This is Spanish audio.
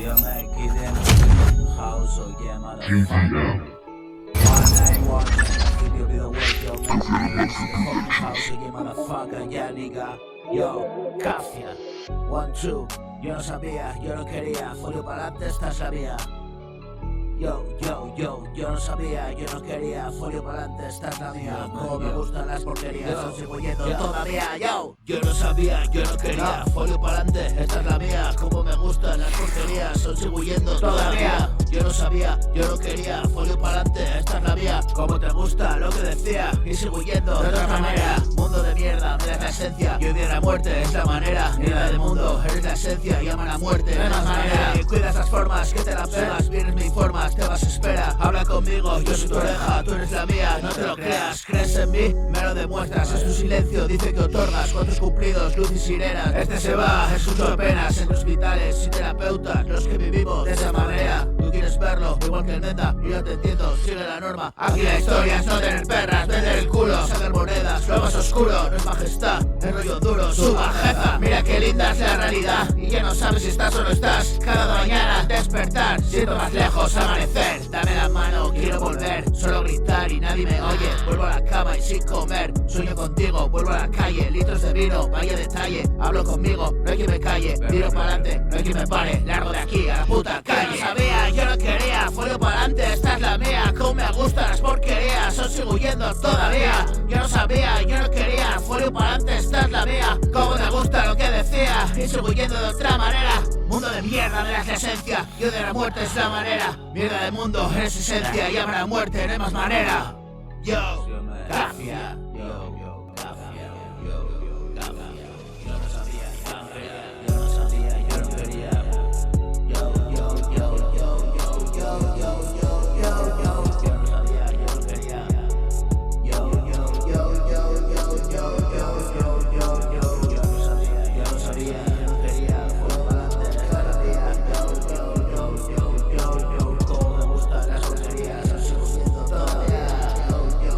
Yo make it in house, so yeah, motherfucker. 191, give you the way, yo, make it in the house, so yeah, motherfucker, yeah, nigga. Yo, Cafia. 1, 2, yo no sabía, yo no quería, folio pa'lante, esta es la mía. Yo no sabía, yo no quería, folio pa'lante, esta es la mía. Como me gustan las porquerías, yo sigo yendo todavía, yo no sabía, yo no quería, folio pa'lante, esta es la mía. Como me gustan las porquerías, son sigo yendo todavía. Yo no sabía, yo no quería, folio pa'lante, esta es la mía. Como te gusta lo que decía, y sigo yendo de otra manera. Mundo de mierda, me das la esencia, y odio la muerte, es la manera. Mierda del mundo, eres la esencia, llama a la muerte, no es más manera. Y cuidas las formas, que te la pegas, vienes me informas, te vas a espera. Habla conmigo, yo soy tu oreja, tú eres la mía, no te lo creas. ¿Crees en mí? Me lo demuestras, es tu silencio, dice que otorgas cuantos cumplidos, luz y sirenas. Este se va, escucho penas entre hospitales y terapeutas, los que vivimos de esa manera. Tú quieres verlo, igual que el meta, y yo te entiendo, sigue la norma. Aquí la historia es no tener perras, vender el culo, sacar monedas, lo más oscuro, no es majestad, es rollo duro, su bajeza. Mira qué linda es la realidad, y ya no sabes si estás o no estás. Cada mañana al despertar, siento más lejos amanecer. Dame la mano, quiero volver, solo gritar y nadie me oye. Vuelvo a la cama y sin comer, sueño contigo, vuelvo a la calle. Litros de vino, vaya detalle, hablo conmigo, no hay quien me calle. Miro pa'lante, no hay quien me pare, largo de aquí a la puta calle. Yo no sabía, yo no quería, folio pa'lante, esta es la mía. Como me gustan las porquerías, os sigo huyendo todavía. Yo no sabía, yo no quería, folio pa'lante, esta es la mía. Como me gusta lo que decía, y sigo huyendo de otra manera. Mundo de mierda, me das la esencia, yo de la muerte es la manera. Mierda del mundo, eres esencia, llama a la muerte, no hay más manera. Yo, Cafia. Yo, Cafia. Cafia. Yo no sabía, yo no sabía, yo no quería. Yo no sabía, yo no quería. Yo no sabía, yo no quería. Por pa'lante, esta la mía. Como me gustan las porquerías, os sigo siendo todavía. Yo.